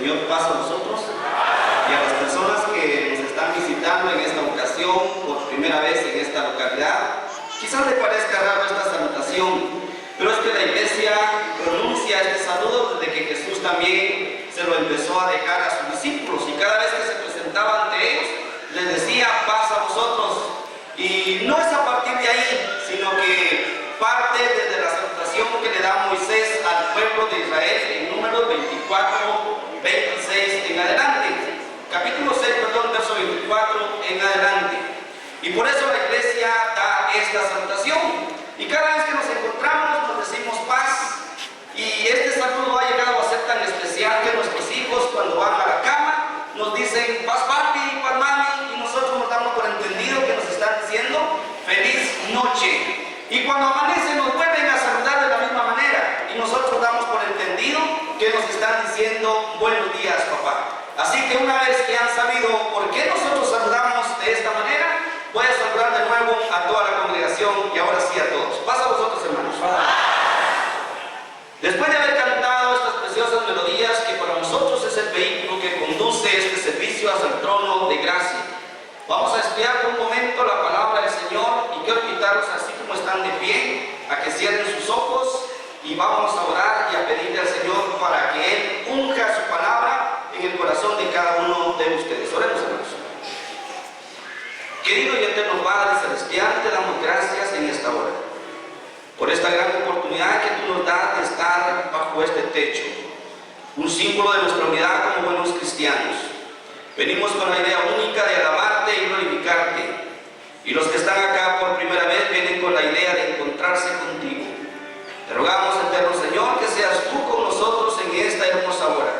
Señor pase a vosotros y a las personas que nos están visitando en esta ocasión por primera vez en esta localidad. Quizás le parezca raro esta salutación, pero es que la iglesia pronuncia este saludo desde que Jesús también se lo empezó a dejar a sus discípulos, y cada vez que se presentaba ante ellos les decía paz a vosotros. Y no es a partir de ahí, sino que parte desde la salutación que le da Moisés al pueblo de Israel en Números 24, 26 en adelante, capítulo 6, verso 24 en adelante. Y por eso la iglesia da esta salutación, y cada vez que nos encontramos nos decimos paz. Y este saludo ha llegado a ser tan especial que nuestros hijos, cuando van a la cama, nos dicen paz papi, paz mami, y nosotros nos damos por entendido que nos están diciendo feliz noche. Y cuando amanece nos vuelven a saludar de la misma manera, y nosotros damos por entendido que nos están diciendo buenos días papá. Así que una vez que han sabido por qué nosotros saludamos de esta manera, voy a saludar de nuevo a toda la congregación, y ahora sí a todos. Pasa a vosotros, hermanos. Después de haber cantado estas preciosas melodías, que para nosotros es el vehículo que conduce este servicio hacia el trono de gracia, vamos a estudiar por un momento la palabra del Señor, y quiero invitarlos, así como están de pie, a que cierren sus ojos y vamos a orar y a pedirle al Señor para que Él unja su palabra en el corazón de cada uno de ustedes. Oremos, hermanos. Querido y eterno Padre Celestial, te damos gracias en esta hora por esta gran oportunidad que tú nos das de estar bajo este techo, un símbolo de nuestra unidad como buenos cristianos. Venimos con la idea única de alabarte y glorificarte, y los que están acá por primera vez vienen con la idea de encontrarse contigo. Te rogamos, eterno Señor, que seas tú con nosotros en esta hermosa hora,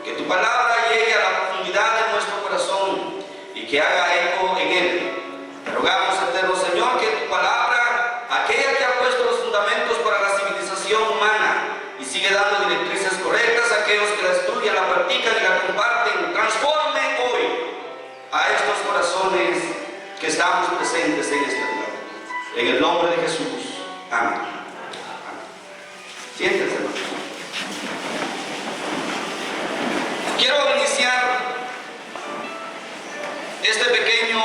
que tu palabra llegue a la profundidad de nuestro corazón y que haga eco en él. Te rogamos, eterno Señor, que tu palabra, aquella que ha puesto los fundamentos para la civilización humana y sigue dando directrices correctas a aquellos que la estudian, la practican y la comparten, transforme hoy a estos corazones que estamos presentes en este lugar. En el nombre de Jesús. Amén. Amén. Siéntense, hermanos. Quiero iniciar este pequeño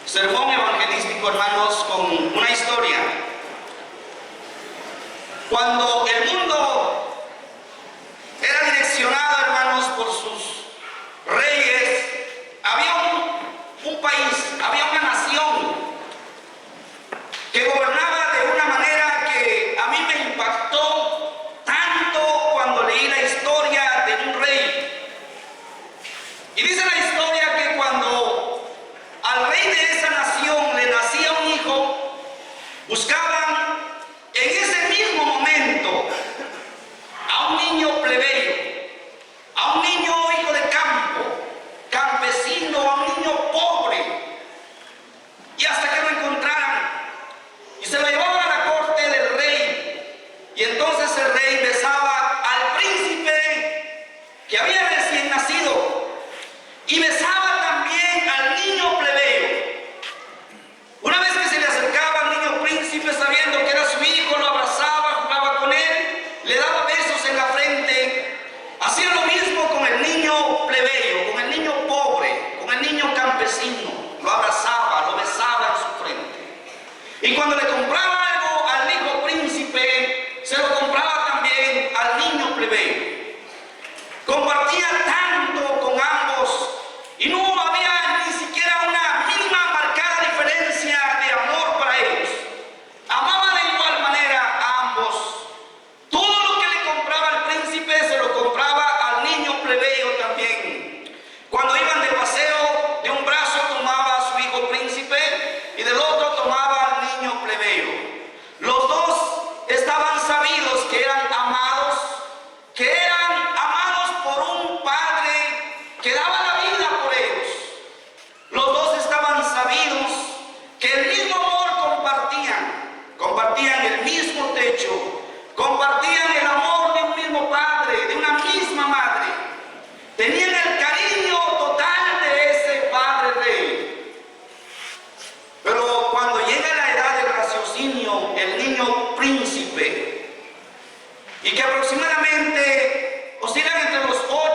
sermón evangelístico, hermanos, con una historia. Cuando el mundo era direccionado, hermanos, por sus reyes, había un país, había una nación que gobernaba de una manera que a mí me impactó tanto cuando leí la historia de un rey. Y dice la historia que cuando al rey de esa nación le nacía un hijo, buscaban en ese mismo momento a un niño plebeyo, a un niño hijo de campo, campesino, a un niño pobre, y hasta que lo encontraran y se lo llevaban a la corte del rey. Y entonces el rey besaba al príncipe que había recién nacido y besaba también al niño plebeyo. Una vez que se le acercaba al niño príncipe, sabiendo que era su hijo, lo abrazaba, jugaba con él, le daba besos en la frente. Hacía lo mismo con el niño plebeyo, con el niño pobre, con el niño campesino. Lo abrazaba, lo besaba en su frente. Y cuando le compraba algo al hijo príncipe, se lo compraba también al niño plebeyo. Compartía tanto con ambos y no había ni siquiera una mínima marcada diferencia de amor para ellos. Amaba de igual manera a ambos. Todo lo que le compraba al príncipe se lo compraba al niño plebeyo también. Cuando iban de paseo, de un brazo tomaba a su hijo príncipe y del otro tomaba al niño plebeyo. Los dos estaban sabidos que eran amados por un padre que daba la vida por ellos. Los dos estaban sabidos que el mismo amor compartían el mismo techo, compartían el amor de un mismo padre, de una misma madre. Tenían el cariño total de ese padre rey. Pero cuando llega la edad del raciocinio, el niño príncipe, y que aproximadamente oscilan entre los 8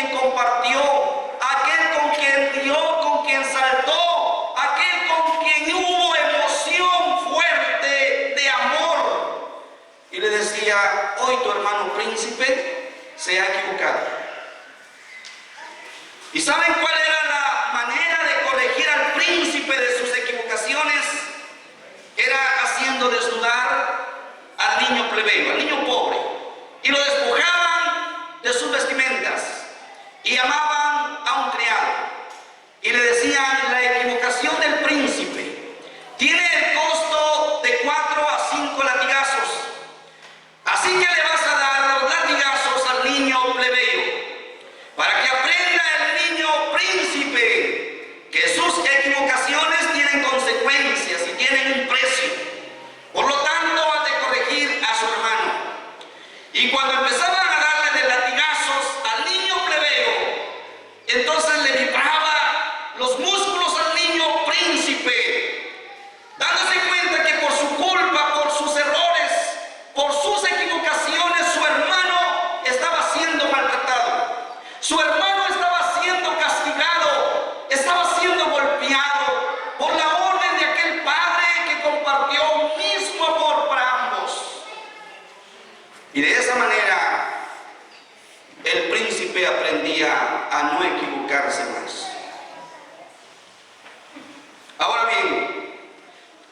quien compartió, aquel con quien dio, con quien saltó, aquel con quien hubo emoción fuerte de amor. Y le decía: hoy tu hermano príncipe se ha equivocado. ¿Y saben cuál era la manera de corregir al príncipe de sus equivocaciones? Era haciendo desnudar al niño plebeyo, al niño pobre, y lo despojaban de sus vestimentas y llamaban a un criado y le decían: la equivocación del príncipe tiene el costo de 4 a 5 latigazos, así que le vas a dar los latigazos al niño plebeyo para que aprenda el niño príncipe que sus equivocaciones tienen consecuencias y tienen un precio. Por lo tanto, has de corregir a su hermano. Y cuando empezaban a darle de latigazos al niño plebeyo, entonces le vibraba los músculos al niño príncipe, dándose cuenta que por su culpa, por sus errores, por sus equivocaciones, su hermano estaba siendo maltratado. Su hermano estaba siendo castigado, estaba siendo golpeado por la orden de aquel padre que compartió un mismo amor para ambos. Y de esa manera el príncipe aprendía a no equivocarse más. Ahora bien,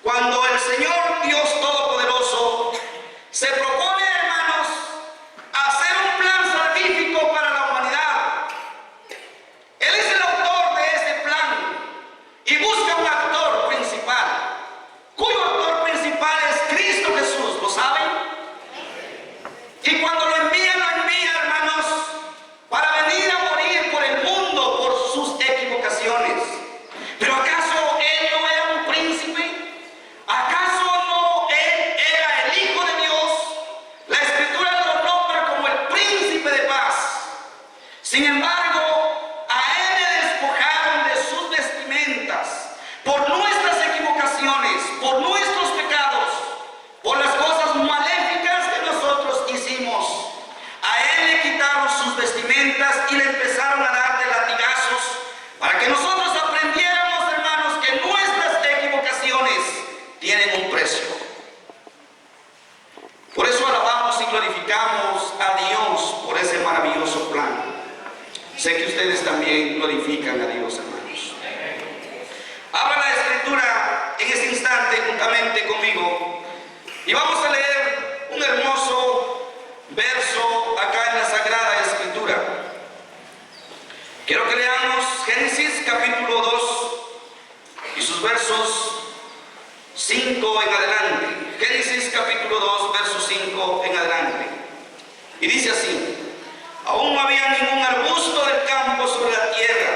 cuando el Señor Dios Todopoderoso se propone, hermanos, hacer un plan salvífico para la humanidad, Él es el autor de ese plan y busca un actor principal, cuyo actor principal es Cristo Jesús. ¿Lo saben? Y cuando lo envía, hermanos, para venir a morir por el mundo por sus equivocaciones. ¿Pero acaso Él no era un príncipe? ¿Acaso no Él era el Hijo de Dios? La Escritura lo nombra como el príncipe de paz. Sin embargo, a Él le despojaron de sus vestimentas por nuestras equivocaciones, por nuestros pecados, por las cosas maléficas que nosotros hicimos. A Él le quitaron sus vestimentas y le empezaron a dar de latigazos para que nosotros aprendiéramos, hermanos, que nuestras equivocaciones tienen un precio. Por eso alabamos y glorificamos a Dios por ese maravilloso plan. Sé que ustedes también glorifican a Dios, hermanos. Abra la Escritura en este instante juntamente conmigo y vamos a leer un hermoso verso acá en la Sagrada Escritura. Quiero que leamos Génesis capítulo 2 y sus versos 5 en adelante. Génesis capítulo 2, verso 5 en adelante. Y dice así: aún no había ningún arbusto del campo sobre la tierra,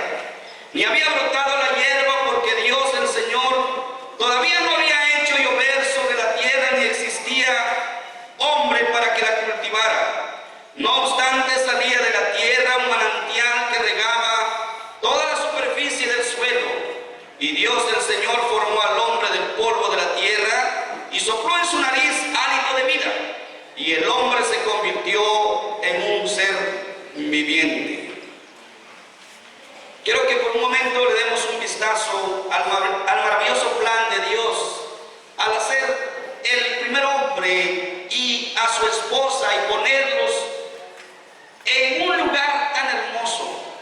ni había brotado la hierba, porque Dios el Señor todavía no había hecho llover sobre la tierra, ni existía hombre para que la cultivara. No obstante, salía de la tierra un manantial que regaba toda la superficie del suelo. Y Dios el Señor formó al hombre del polvo de la tierra y sopló en su nariz hálito de vida. Y el hombre se convirtió en un ser viviente. Quiero que por un momento le demos un vistazo al maravilloso plan de Dios al hacer el primer hombre y a su esposa y ponerlos en un lugar tan hermoso.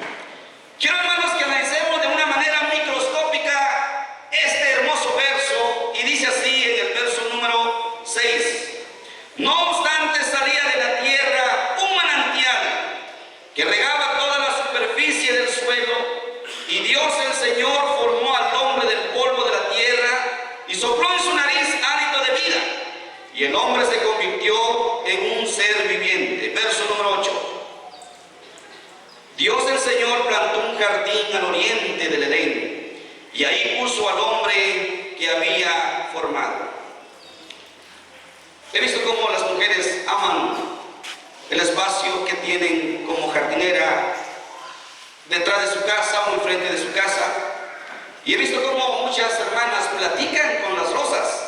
Quiero, hermanos, que analicemos de una manera microscópica este hermoso verso, y dice así en el verso número 6: no obstante, salía de la tierra un manantial que regaba toda la superficie del suelo, y Dios el Señor formó al hombre del polvo de la tierra y sopló en su nariz hálito de vida, y el hombre se convirtió en un ser viviente. Verso número 8: Dios el Señor plantó un jardín al oriente del Edén, y ahí puso al hombre que había formado. He visto cómo las mujeres aman el espacio que tienen como jardinera detrás de su casa o enfrente de su casa. Y he visto cómo muchas hermanas platican con las rosas,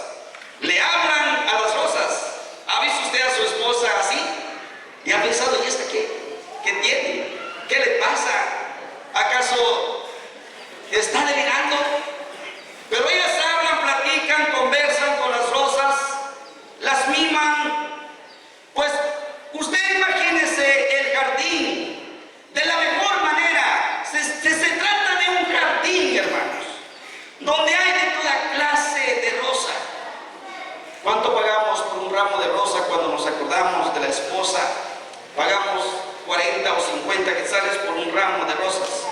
le hablan a las rosas. ¿Ha visto usted a su esposa así? ¿Y ha pensado, ¿y esta qué? ¿Qué tiene? ¿Qué le pasa está delirando. Pero ellas hablan, platican, conversan con las rosas, las miman. Pues usted imagínese el jardín de la mejor manera. Se trata de un jardín, hermanos, donde hay de toda clase de rosa. ¿Cuánto pagamos por un ramo de rosa cuando nos acordamos de la esposa? Pagamos 40 o 50 quetzales por un ramo de rosas.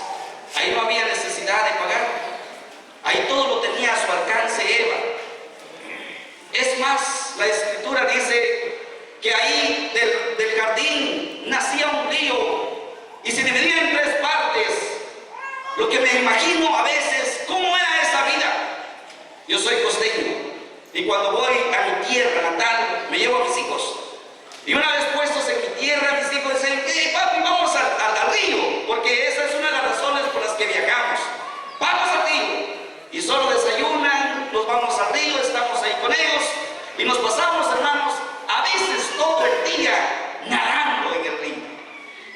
Ahí no había necesidad de pagar. Ahí todo lo tenía a su alcance Eva. Es más, la escritura dice que ahí del jardín nacía un río y se dividía en 3 partes. Lo que me imagino a veces, ¿cómo era esa vida? Yo soy costeño y cuando voy a mi tierra natal me llevo a mis hijos. Y una vez puestos en mi tierra, mis hijos dicen: papi, vamos al río, porque esa es una de las razones por las que viajamos. Vamos al río. Y solo desayunan, nos vamos al río, estamos ahí con ellos y nos pasamos, hermanos, a veces todo el día nadando en el río.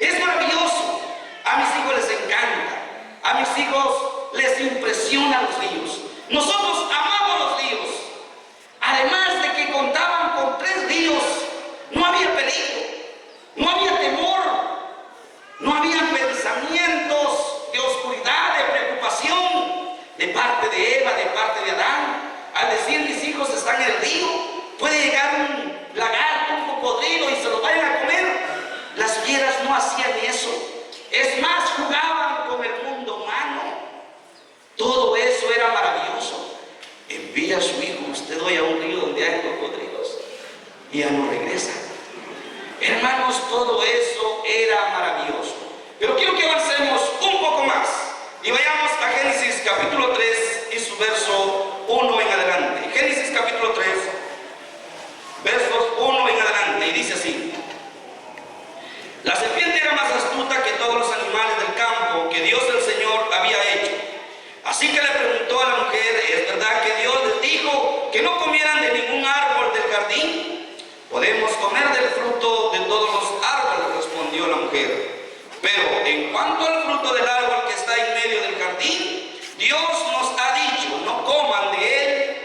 Es maravilloso. A mis hijos les encanta. A mis hijos les impresionan los ríos. Nosotros amamos los ríos. Además de que contaban con 3 ríos, no había peligro, no había temor, no había pensamientos de oscuridad, de preocupación de parte de Eva, de parte de Adán. Al decir: mis hijos están en el río, puede llegar un lagarto, un cocodrilo y se los vayan a comer. Las fieras no hacían eso. Es más, jugaban con el mundo humano. Todo eso era maravilloso. Envía a su hijo usted hoy a un río donde hay cocodrilos y ya no regresa. Hermanos, todo eso era maravilloso. Pero quiero que avancemos un poco más y vayamos a Génesis capítulo 3 y su verso 1 en adelante. Génesis capítulo 3, versos 1 en adelante, y dice así: la serpiente era más astuta que todos los animales del campo que Dios el Señor había hecho. Así que le preguntó a la mujer: ¿es verdad que Dios les dijo que no comieran de ningún árbol del jardín? Podemos comer del fruto de todos los árboles, respondió la mujer. Pero en cuanto al fruto del árbol que está en medio del jardín, Dios nos ha dicho: no coman de él,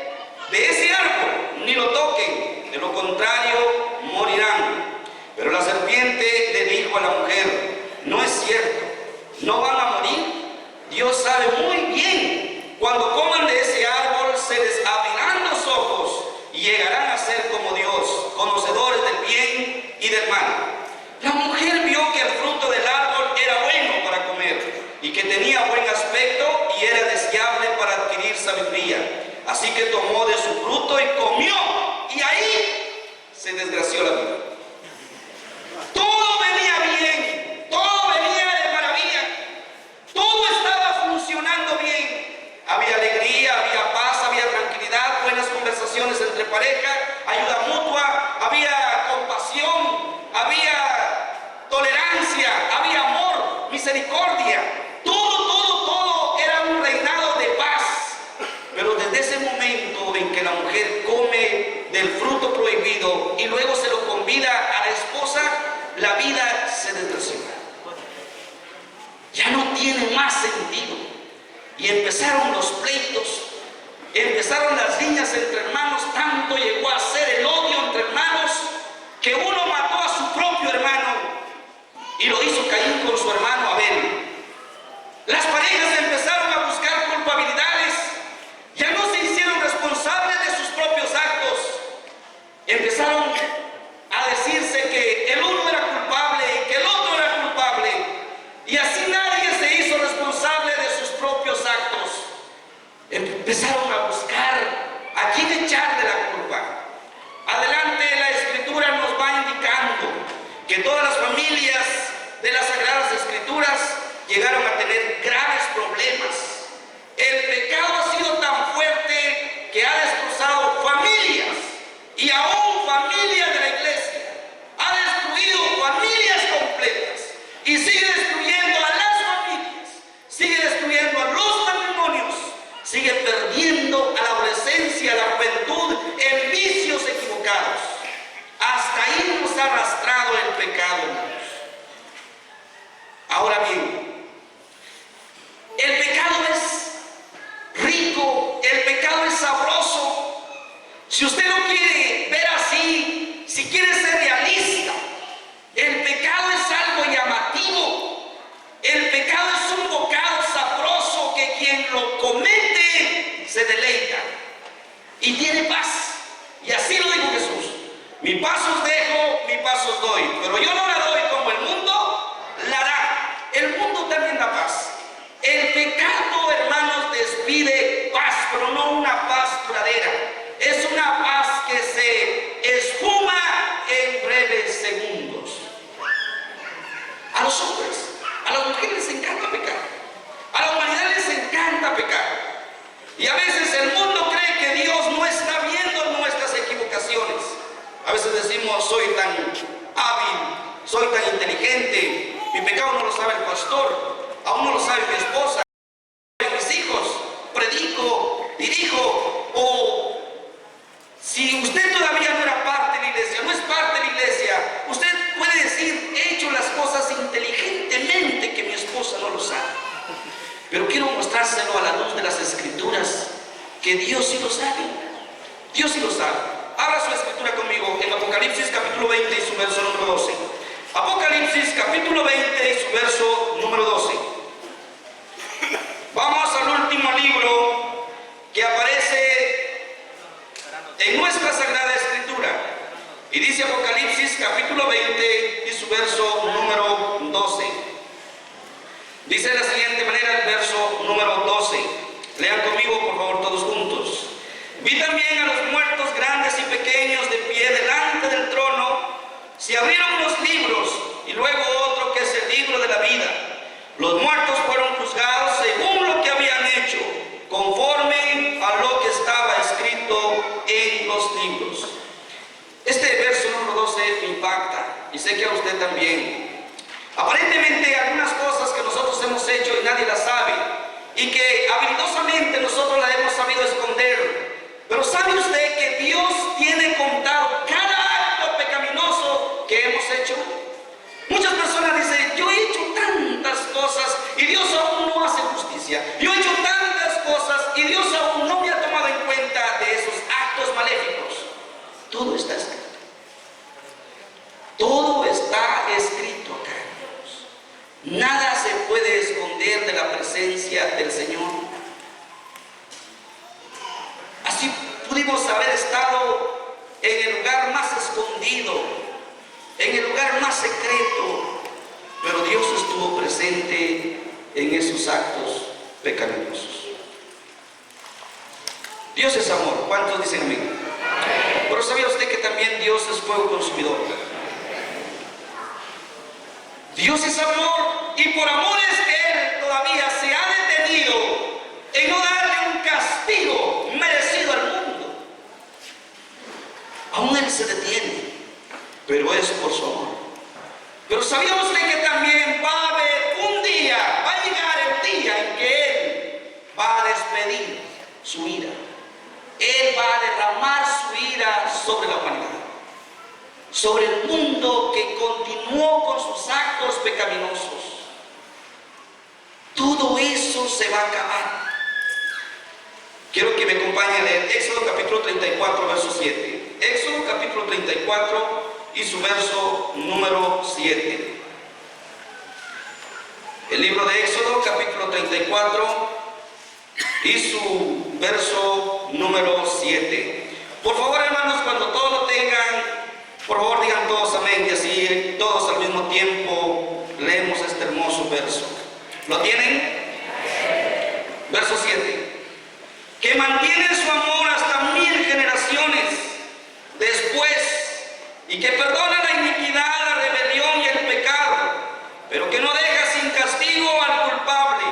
de ese árbol, ni lo toquen, de lo contrario morirán. Pero la serpiente le dijo a la mujer: no es cierto, no van a morir. Dios sabe muy bien, cuando coman de ese árbol se les abrirán los ojos y llegarán a ser como Dios, conocedores del bien y del mal. La mujer vio que el fruto del árbol era bueno para comer y que tenía buen aspecto y era deseable para adquirir sabiduría. Así que tomó de su fruto y comió, y ahí se desgració la vida. Todo venía bien, todo venía de maravilla, todo estaba funcionando bien. Había alegría, había paz, había tranquilidad, buenas conversaciones entre pareja, ayuda mutua, había compasión, había tolerancia, había amor, misericordia. Todo era un reinado de paz. Pero desde ese momento en que la mujer come del fruto prohibido y luego se lo convida a la esposa, la vida se desgració. Ya no tiene más sentido. Y empezaron los pleitos, empezaron las riñas entre hermanos. Tanto llegó a ser el odio entre hermanos que uno mató a su propio hermano y lo hizo Caín con su hermano Abel. Las parejas empezaron a buscar culpabilidades, ya no se hicieron responsables de sus propios actos. Empezaron a decirse que el uno era culpable y que el otro era culpable, y así nadie se hizo responsable de sus propios actos. Empezaron a buscar a quién echarle la culpa. Adelante la escritura nos va indicando que todas las familias de las Sagradas Escrituras llegaron a tener graves problemas. El pecado ha sido tan fuerte que ha destrozado familias, y aún familias de la iglesia. Ha destruido familias completas y sigue destruyendo a las familias, sigue destruyendo a los matrimonios, sigue perdiendo a la adolescencia, a la juventud en vicios equivocados. Hasta ahí nos ha arrastrado el pecado, hermanos. Ahora bien, el pecado es Si usted lo quiere ver así, si quiere ser realista, el pecado es algo llamativo. El pecado es un bocado sabroso que quien lo comete se deleita y tiene paz. Y así lo dijo Jesús: mi paz os dejo, mi paz os doy, pero yo no la doy como el mundo la da. El mundo también da paz. El pecado, hermanos, despide paz, pero no una paz duradera. Es una paz que se esfuma en breves segundos. A los hombres, a las mujeres les encanta pecar. A la humanidad les encanta pecar. Y a veces el mundo cree que Dios no está viendo nuestras equivocaciones. A veces decimos: soy tan hábil, soy tan inteligente, mi pecado no lo sabe el pastor, aún no lo sabe mi esposa, mis hijos, predico, dirijo. O si usted todavía no era parte de la iglesia, no es parte de la iglesia, usted puede decir: he hecho las cosas inteligentemente que mi esposa no lo sabe. Pero quiero mostrárselo a la luz de las Escrituras, que Dios sí lo sabe. Dios sí lo sabe. Abra su escritura conmigo en Apocalipsis capítulo 20 y su verso número 12. Apocalipsis capítulo 20 y su verso número 12. Vamos al último libro que aparece en nuestra Sagrada Escritura. Y dice Apocalipsis capítulo 20 y su verso número 12. Dice de la siguiente manera el verso número 12. Lean conmigo, por favor, todos juntos. Vi también a los muertos grandes y pequeños de pie delante del trono. Se abrieron los libros y luego otro que es el libro de la vida. Los muertos fueron juzgados según lo que habían hecho, conforme a lo que estaba escrito en los libros. Este verso número 12 me impacta y sé que a usted también. Aparentemente algunas cosas que nosotros hemos hecho y nadie las sabe, y que habilidosamente nosotros las hemos sabido esconder. Pero ¿sabe usted que Dios tiene contado cada acto pecaminoso que hemos hecho? Muchas personas dicen: yo he hecho tantas cosas y Dios aún no hace justicia. Yo he hecho tantas cosas y Dios aún no me ha tomado en cuenta de esos actos maléficos. Todo está escrito. Todo está escrito acá. Nada se puede esconder de la presencia del Señor. Así pudimos haber estado en el lugar más escondido, en el lugar más secreto, pero Dios estuvo presente en esos actos pecaminosos. Dios es amor. ¿Cuántos dicen amén? Pero ¿sabía usted que también Dios es fuego consumidor? Dios es amor, y por amor es que Él todavía se ha detenido en no darle un castigo merecido al mundo. Aún Él se detiene, pero es por su amor. Pero ¿sabía usted que también va a haber un día, va a llegar el día en que Él va a despedir su ira? Él va a derramar su ira sobre la humanidad, sobre el mundo que continuó con sus actos pecaminosos. Todo eso se va a acabar. Quiero que me acompañe a leer Éxodo capítulo 34, verso 7. Éxodo capítulo 34 y su verso número 7. El libro de Éxodo capítulo 34 y su verso número 7. Por favor, hermanos, cuando todos lo tengan, por favor digan todos amén, y así todos al mismo tiempo leemos este hermoso verso. ¿Lo tienen? Verso 7. Que mantiene su amor hasta 1000 generaciones después, y que perdona la iniquidad, la rebelión y el pecado, pero que no deja sin castigo al culpable,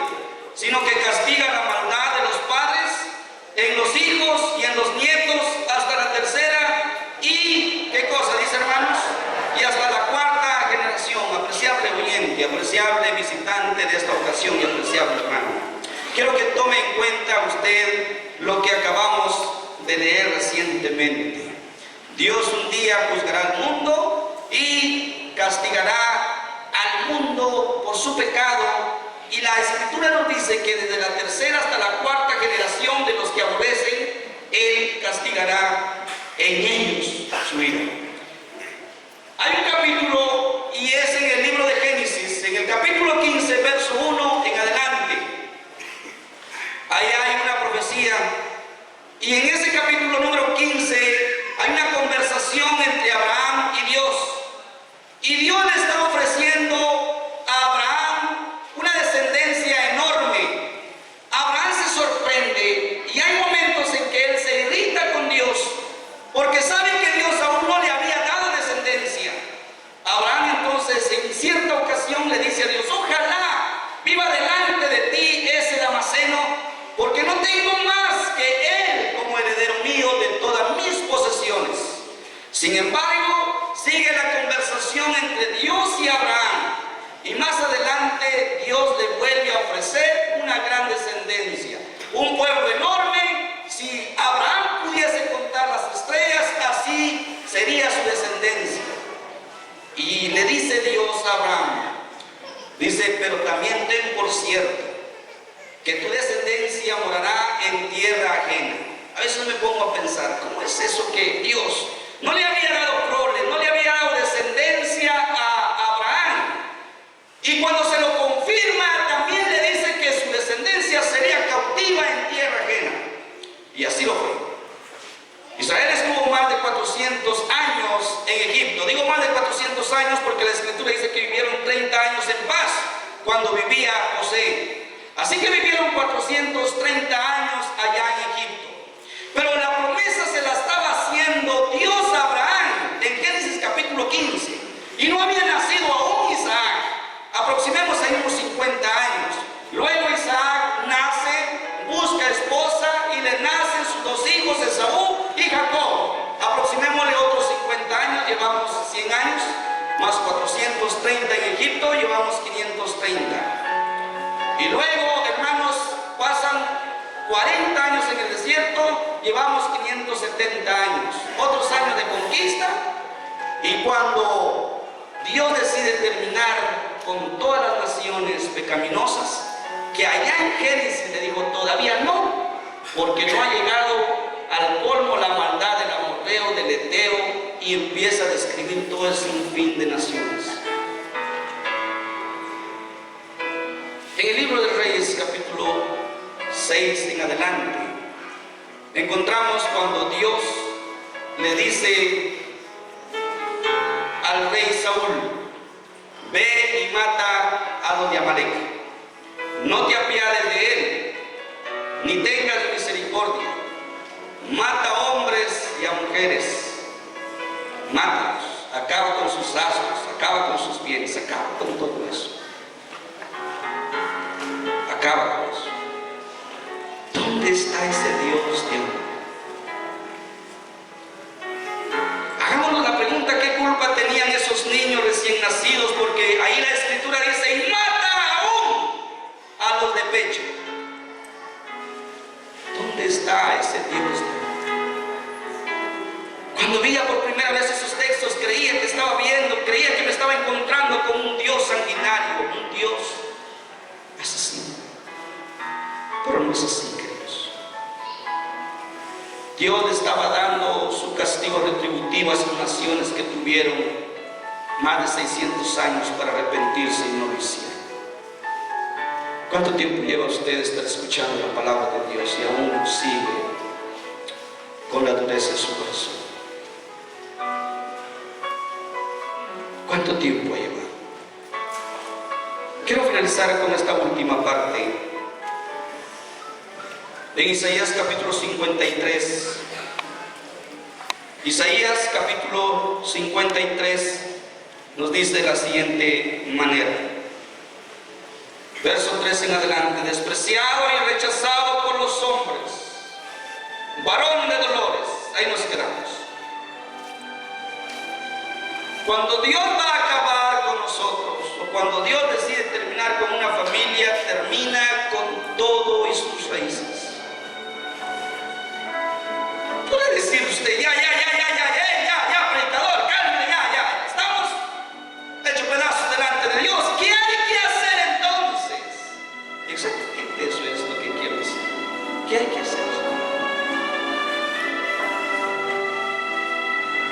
sino que castiga la maldad de los padres en los hijos y en los nietos hasta la tercera y, ¿qué cosa dice, hermanos? Y hasta la cuarta generación. Apreciable oyente, apreciable visitante de esta ocasión y apreciable hermano, quiero que tome en cuenta usted lo que acabamos de leer recientemente. Dios un día juzgará al mundo y castigará al mundo por su pecado. Y la Escritura nos dice que desde la tercera hasta la cuarta generación de los que aborrecen, Él castigará su ira. Hay un capítulo, y es en el libro de Génesis, en el capítulo 15, verso 1 en adelante. Ahí hay una profecía, y en ese capítulo número 15 hay una conversación entre Abraham y Dios. Y Dios le está ofreciendo a Abraham una descendencia enorme. Abraham se sorprende y hay momentos en que él se irrita con Dios porque sabe que Dios aún no le había dado descendencia. Abraham entonces en cierta ocasión le dice a Dios: ojalá viva delante de ti ese Damaseno, porque no tengo más que él como heredero mío de todas mis posesiones. Sin embargo, sigue la conversación entre Dios y Abraham, y más adelante Dios le vuelve a ofrecer una gran descendencia, un pueblo enorme. Si Abraham pudiese contar las estrellas, así sería su descendencia. Y le dice Dios a Abraham, dice: pero también ten por cierto que tu descendencia morará en tierra ajena. A veces me pongo a pensar, ¿cómo es eso que Dios no le había dado prole, no le había dado descendencia a Abraham? Y cuando se lo confirma, también le dice que su descendencia sería cautiva en tierra ajena. Y así lo fue. Israel estuvo más de 400 años en Egipto. Digo más de 400 años porque la Escritura dice que vivieron 30 años en paz cuando vivía José. Así que vivieron 430 años allá en Egipto. Pero la promesa se la estaba haciendo Dios a Abraham en Génesis capítulo 15. Y no había nacido aún Isaac. Aproximemos ahí unos 50 años. Luego Isaac nace, busca esposa y le nacen sus dos hijos, Esaú y Jacob. Aproximémosle otros 50 años, llevamos 100 años, más 430 en Egipto, llevamos 530. Y luego, hermanos, pasan 40 años en el desierto, llevamos 570 años, otros años de conquista. Y cuando Dios decide terminar con todas las naciones pecaminosas, que allá en Génesis le dijo: todavía no, porque no ha llegado al colmo la maldad del amorreo, del heteo, y empieza a describir todo el sinfín de naciones. En el libro de Reyes, capítulo 6 en adelante, encontramos cuando Dios le dice al rey Saúl: ve y mata a los de Amalek, no te apiades de él, ni tengas misericordia, mata a hombres y a mujeres, mátalos, acaba con sus asnos, acaba con sus bienes, acaba con todo eso. Acaba con eso. ¿Dónde está ese Dios de amor? Hagámonos la pregunta: ¿qué culpa tenían esos niños recién nacidos? Porque ahí la Escritura dice: y mata aún a los de pecho. ¿Dónde está ese Dios de amor? Cuando veía por primera vez esos textos, creía que estaba viendo, creía que me estaba encontrando con un Dios sanguinario, un Dios asesino. Pero no es así, queridos. Dios le estaba dando su castigo retributivo a esas naciones que tuvieron más de 600 años para arrepentirse y no lo hicieron. ¿Cuánto tiempo lleva usted de estar escuchando la palabra de Dios y aún sigue con la dureza de su corazón? ¿Cuánto tiempo lleva? Quiero finalizar con esta última parte. En Isaías capítulo 53, Isaías capítulo 53 nos dice de la siguiente manera, verso 3 en adelante: despreciado y rechazado por los hombres, varón de dolores. Ahí nos quedamos. Cuando Dios va a acabar con nosotros, o cuando Dios decide terminar con una familia, termina con todo y sus raíces. Puede decir usted: ya, predicador, cálmate, ya, estamos hechos pedazos delante de Dios. ¿Qué hay que hacer entonces? Exactamente eso es lo que quiero decir. ¿Qué hay que hacer?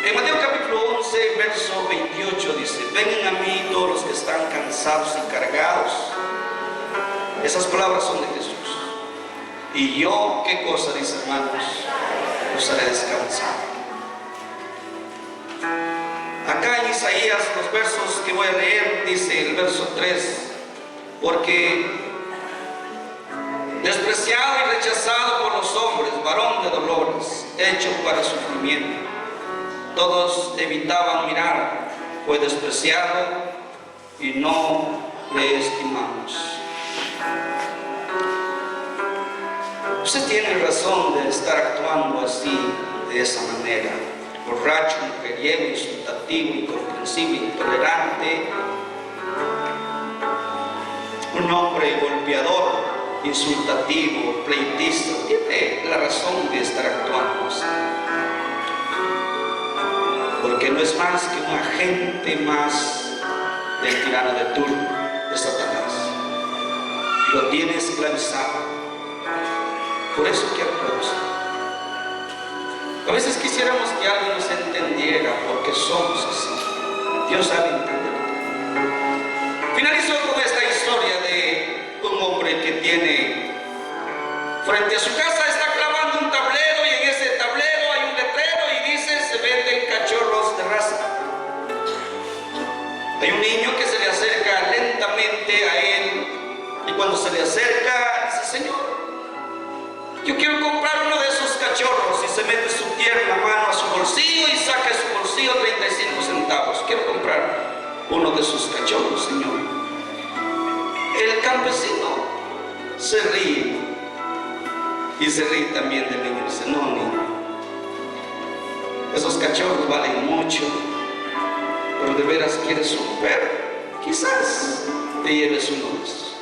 En Mateo capítulo 11, verso 28 dice: vengan a mí todos los que están cansados y cargados. Esas palabras son de Jesús. Y yo, ¿qué cosa dice, hermanos? Os haré descansar. Acá en Isaías, los versos que voy a leer, dice el verso 3: porque despreciado y rechazado por los hombres, varón de dolores, hecho para sufrimiento. Todos evitaban mirar, fue despreciado y no le estimamos. Usted tiene razón de estar actuando así, de esa manera. Borracho, mujeriego, insultativo, incomprensible, intolerante. Un hombre golpeador, insultativo, pleitista. Tiene la razón de estar actuando así. Porque no es más que un agente más del tirano de turno, de Satanás. Y lo tiene esclavizado. Por eso que actuamos. A veces quisiéramos que alguien nos entendiera porque somos así. Dios sabe entender. Finalizo con esta historia de un hombre que tiene frente a su casa, está clavando un tablero, y en ese tablero hay un letrero y dice: se venden cachorros de raza. Hay un niño que se le acerca lentamente a él, y cuando se le acerca dice: Señor, yo quiero comprar uno de esos cachorros. Y se mete su tierna mano a su bolsillo y saca de su bolsillo 35 centavos. Quiero comprar uno de sus cachorros, Señor. El campesino se ríe, y se ríe también del niño. Dice: no, niño, esos cachorros valen mucho, pero de veras quieres un perro, quizás te lleves uno de esos.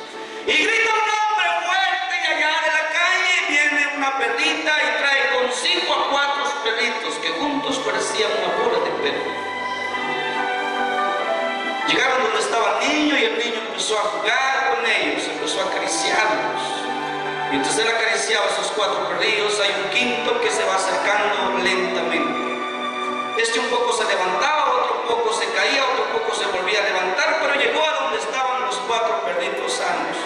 Y grita un hombre fuerte, y allá de la calle viene una perrita y trae consigo a 4 perritos que juntos parecían una bola de perro. Llegaron donde estaba el niño, y el niño empezó a jugar con ellos, empezó a acariciarlos. Y entonces él acariciaba a esos 4 perrillos. Hay un quinto que se va acercando lentamente. Este un poco se levantaba, otro poco se caía, otro poco se volvía a levantar, pero llegó a donde estaban los 4 perritos sanos.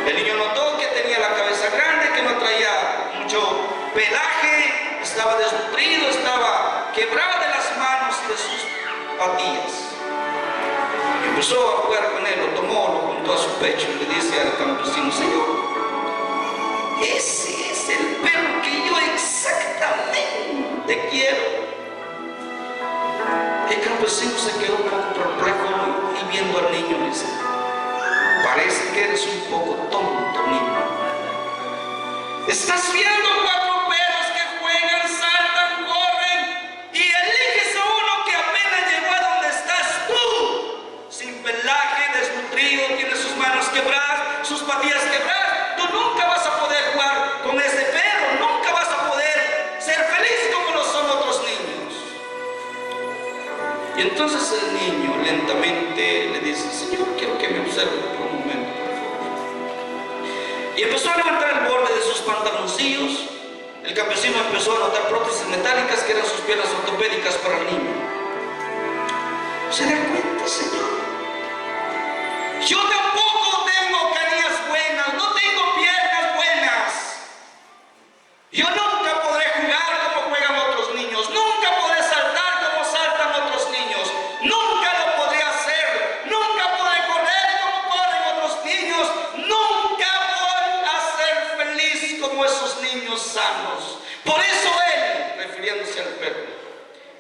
El niño notó que tenía la cabeza grande, que no traía mucho pelaje, estaba desnutrido, estaba quebrado de las manos y de sus patillas. Empezó a jugar con él, lo tomó, lo juntó a su pecho y le dice al campesino: Señor, ese es el perro que yo exactamente quiero. El campesino se quedó un poco perplejo y viendo al niño le dice: parece que eres un poco tonto, niño. Estás viendo 4 perros que juegan, saltan, corren, y eliges a uno que apenas llegó a donde estás tú, sin pelaje, desnutrido, tiene sus manos quebradas, sus patillas quebradas. Tú nunca vas a poder jugar con ese perro, nunca vas a poder ser feliz como lo son otros niños. Y entonces el niño lentamente le dice: Señor, quiero que me observe por un momento, por favor. Y empezó a levantar el borde de sus pantaloncillos. El campesino empezó a notar prótesis metálicas que eran sus piernas ortopédicas para el niño. ¿Se da cuenta, Señor? Yo tampoco tengo carillas buenas, no tengo piernas buenas. Yo nunca podré jugar como juegan otros niños, nunca podré saltar como saltan otros niños, nunca lo podré hacer, nunca podré correr como corren otros niños, nunca voy a ser feliz como esos niños sanos. Por eso él, refiriéndose al perro,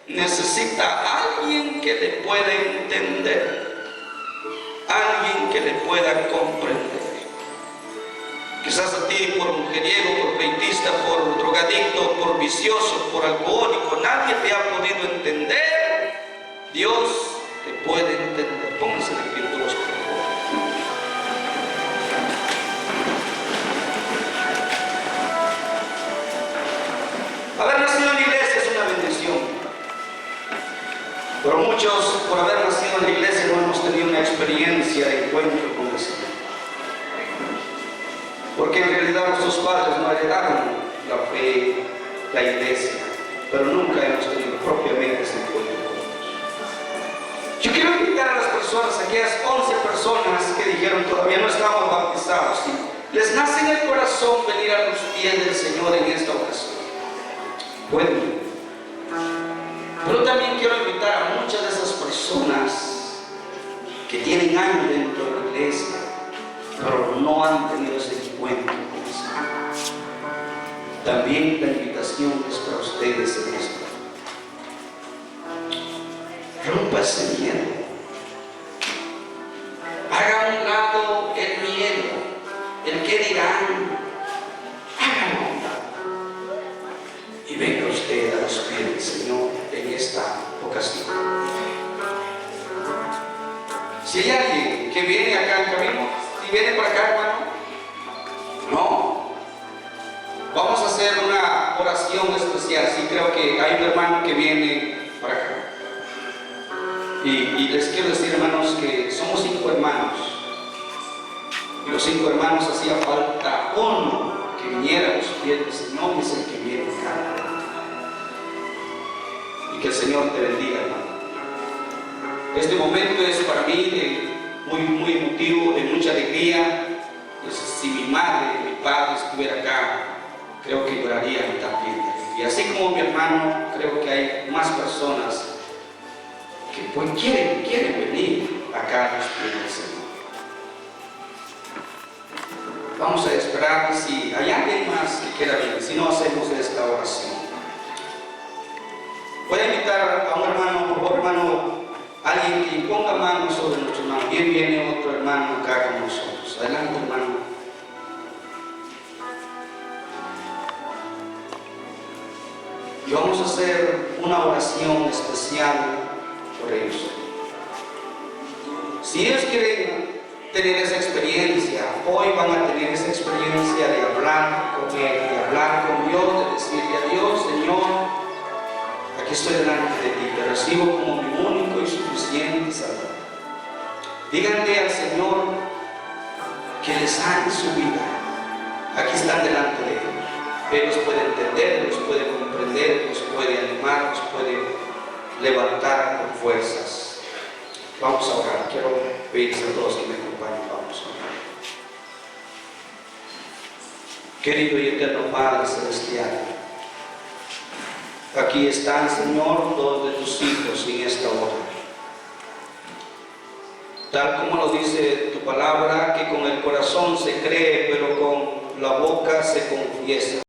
necesita a alguien que le pueda entender, alguien que le pueda comprender. Quizás a ti, por mujeriego, por pleitista, por drogadicto, por vicioso, por alcohólico, nadie te ha podido entender. Dios te puede entender. Pónganse de pie todos, por favor. Haber nacido en la iglesia es una bendición, pero muchos, por haber nacido en la iglesia, no hemos tenido una experiencia de encuentro con el Señor. Porque en realidad nuestros padres no heredaron la fe, la iglesia, pero nunca hemos tenido propiamente ese aquellas 11 personas que dijeron todavía no estamos bautizados, y les nace en el corazón venir a los pies del Señor en esta ocasión, pueden. Pero también quiero invitar a muchas de esas personas que tienen años dentro de la iglesia, pero no han tenido ese encuentro con el Señor. También la invitación es para ustedes en esto. Rompa ese miedo. Haga a un lado el miedo, el que dirán. Hágalo a un lado. Y venga usted a los pies del Señor en esta ocasión. Si hay alguien que viene acá en camino, si viene para acá, hermano, no. Vamos a hacer una oración especial. Sí, creo que hay un hermano que viene para acá. Y les quiero decir, hermanos, que somos 5 hermanos. Y los 5 hermanos hacía falta uno que viniera a los pies del Señor, y es el que viene acá. Y que el Señor te bendiga, hermano. Este momento es para mí muy emotivo, de mucha alegría. Pues, si mi madre, mi padre estuviera acá, creo que llorarían también. Y así como mi hermano, creo que hay más personas que pues quieren venir acá a los pies del Señor. Vamos a esperar si hay alguien más que quiera venir, si no hacemos esta oración. Voy a invitar a un hermano, por favor, hermano, alguien que ponga manos sobre nuestro hermano. Bien, viene otro hermano acá con nosotros. Adelante, hermano. Y vamos a hacer una oración especial por ellos. Si ellos quieren tener esa experiencia, hoy van a tener esa experiencia de hablar con Él, de hablar con Dios, de decirle a Dios: Señor, aquí estoy delante de ti, te recibo como mi único y suficiente Salvador. Díganle al Señor que les sane su vida. Aquí están delante de Él. Él los puede entender, los puede comprender, los puede animar, los puede levantar con fuerzas. Vamos a orar. Quiero pedirles a todos que me acompañen. Vamos a orar. Querido y eterno Padre Celestial, aquí están, Señor, todos de tus hijos en esta hora. Tal como lo dice tu palabra, que con el corazón se cree, pero con la boca se confiesa.